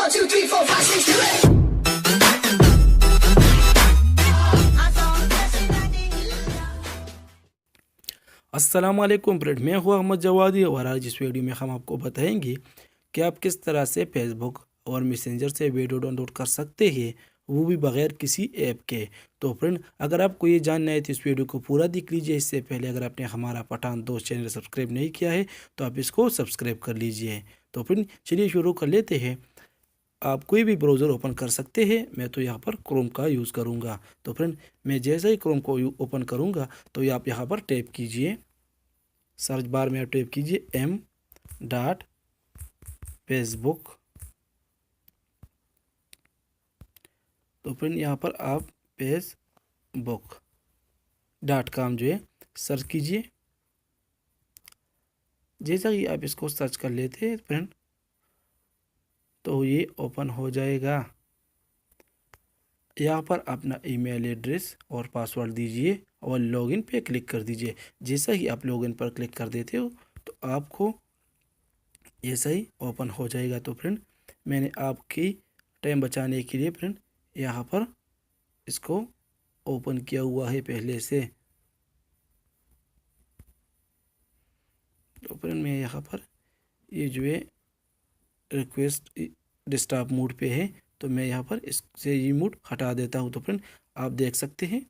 1, 2, 3, 4, 5, 6, 7, 8. अस्सलाम वालेकुम फ्रेंड, मैं हूँ अहमद जवादी और आज इस वीडियो में हम आपको बताएंगे कि आप किस तरह से फेसबुक और मैसेंजर से वीडियो डाउनलोड कर सकते हैं, वो भी बगैर किसी ऐप के। तो फ्रेंड, अगर आपको ये जानना है तो इस वीडियो को पूरा देख लीजिए। इससे पहले अगर आपने हमारा पठान दोस्त चैनल सब्सक्राइब नहीं किया है तो आप इसको सब्सक्राइब कर लीजिए। तो फ्रेंड, चलिए शुरू कर लेते हैं। आप कोई भी ब्राउज़र ओपन कर सकते हैं। मैं तो यहाँ पर क्रोम का यूज़ करूँगा। तो फ्रेंड, मैं जैसे ही क्रोम को ओपन करूँगा तो आप यहाँ पर टाइप कीजिए, सर्च बार में आप टाइप कीजिए m.facebook। तो फ्रेंड, यहाँ पर आप facebook.com जो है सर्च कीजिए। जैसा कि आप इसको सर्च कर लेते हैं फ्रेंड, तो ये ओपन हो जाएगा। यहाँ पर अपना ईमेल एड्रेस और पासवर्ड दीजिए और लॉगिन पे क्लिक कर दीजिए। जैसा ही आप लॉगिन पर क्लिक कर देते हो तो आपको ऐसा ही ओपन हो जाएगा। तो फ्रेंड, मैंने आपकी टाइम बचाने के लिए फ्रेंड यहाँ पर इसको ओपन किया हुआ है पहले से। तो फ्रेंड, मैं यहाँ पर ये जो है रिक्वेस्ट डिस्टर्ब मोड पे है, तो मैं यहाँ पर इससे ये मोड हटा देता हूँ। तो फ्रेंड, आप देख सकते हैं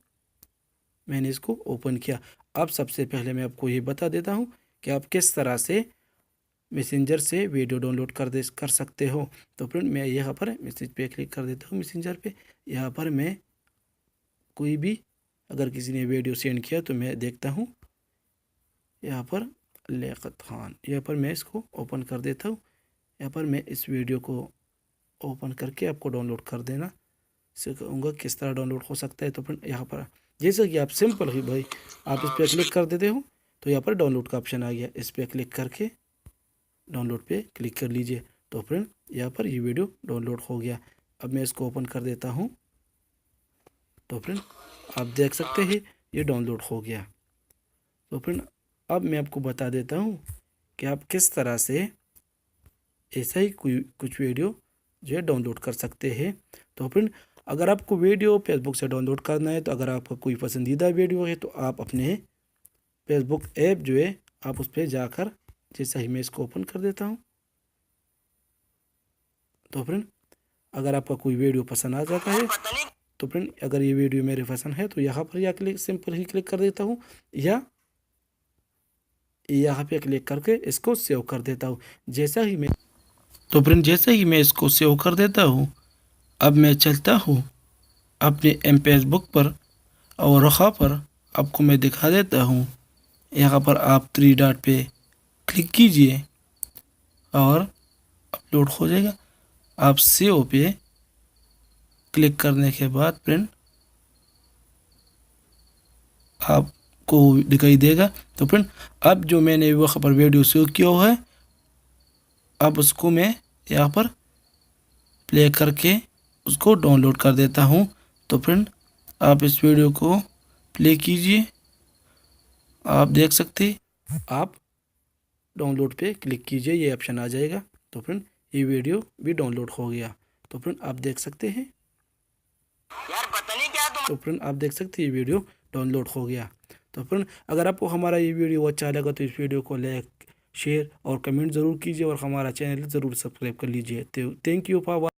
मैंने इसको ओपन किया। अब सबसे पहले मैं आपको ये बता देता हूँ कि आप किस तरह से मैसेंजर से वीडियो डाउनलोड कर सकते हो। तो फ्रेंड, मैं यहाँ पर मैसेज पे क्लिक कर देता हूँ, मैसेंजर पे। यहाँ पर मैं कोई भी अगर किसी ने वीडियो सेंड किया तो मैं देखता हूँ। यहाँ पर लियाकत खान, यहाँ पर मैं इसको ओपन कर देता हूँ। यहाँ पर मैं इस वीडियो को ओपन करके आपको डाउनलोड कर देना सिखाऊंगा किस तरह डाउनलोड हो सकता है। तो फ्रेंड, यहाँ पर जैसे कि आप सिंपल ही भाई आप इस पर क्लिक कर देते हो तो यहाँ पर डाउनलोड का ऑप्शन आ गया। इस पर क्लिक करके डाउनलोड पे क्लिक कर लीजिए। तो फ्रेंड, यहाँ पर ये वीडियो डाउनलोड हो गया। अब मैं इसको ओपन कर देता हूँ। तो फ्रेंड, आप देख सकते हैं ये डाउनलोड हो गया। तो फ्रेंड, अब मैं आपको बता देता हूँ कि आप किस तरह से ऐसा ही कुछ वीडियो जो है डाउनलोड कर सकते हैं। तो फ्रेंड, अगर आपको वीडियो फेसबुक से डाउनलोड करना है, तो अगर आपका कोई पसंदीदा वीडियो है तो आप अपने फेसबुक ऐप जो है आप उस पर जाकर, जैसा ही मैं इसको ओपन कर देता हूँ। तो फ्रेंड, अगर आपका कोई वीडियो पसंद आ जाता है तो फ्रेंड, अगर ये वीडियो मेरे पसंद है तो यहाँ पर या क्लिक सिंपल ही क्लिक कर देता हूँ या यहाँ पे क्लिक करके इसको सेव कर देता हूँ। जैसा ही मैं तो फ्रेंड, जैसे ही मैं इसको सेव कर देता हूँ, अब मैं चलता हूँ अपने फेसबुक पर और वहाँ पर आपको मैं दिखा देता हूँ। यहाँ पर आप थ्री डॉट पे क्लिक कीजिए और अपलोड हो जाएगा। आप सेव पे क्लिक करने के बाद फ्रेंड आपको दिखाई देगा। तो फ्रेंड, अब जो मैंने वहाँ पर वीडियो सेव किया हुआ है, अब उसको मैं यहाँ पर प्ले करके उसको डाउनलोड कर देता हूँ। तो फ्रेंड, आप इस वीडियो को प्ले कीजिए। आप देख सकते आप डाउनलोड पे क्लिक कीजिए, ये ऑप्शन आ जाएगा। तो फ्रेंड, ये वीडियो भी डाउनलोड हो गया। तो फ्रेंड, आप देख सकते हैं यार पता नहीं क्या तुम। तो फ्रेंड, आप देख सकते हैं ये वीडियो डाउनलोड हो गया। तो फ्रेंड, अगर आपको हमारा ये वीडियो अच्छा लगा तो इस वीडियो को लाइक, शेयर और कमेंट ज़रूर कीजिए और हमारा चैनल ज़रूर सब्सक्राइब कर लीजिए। तो थैंक यू फॉर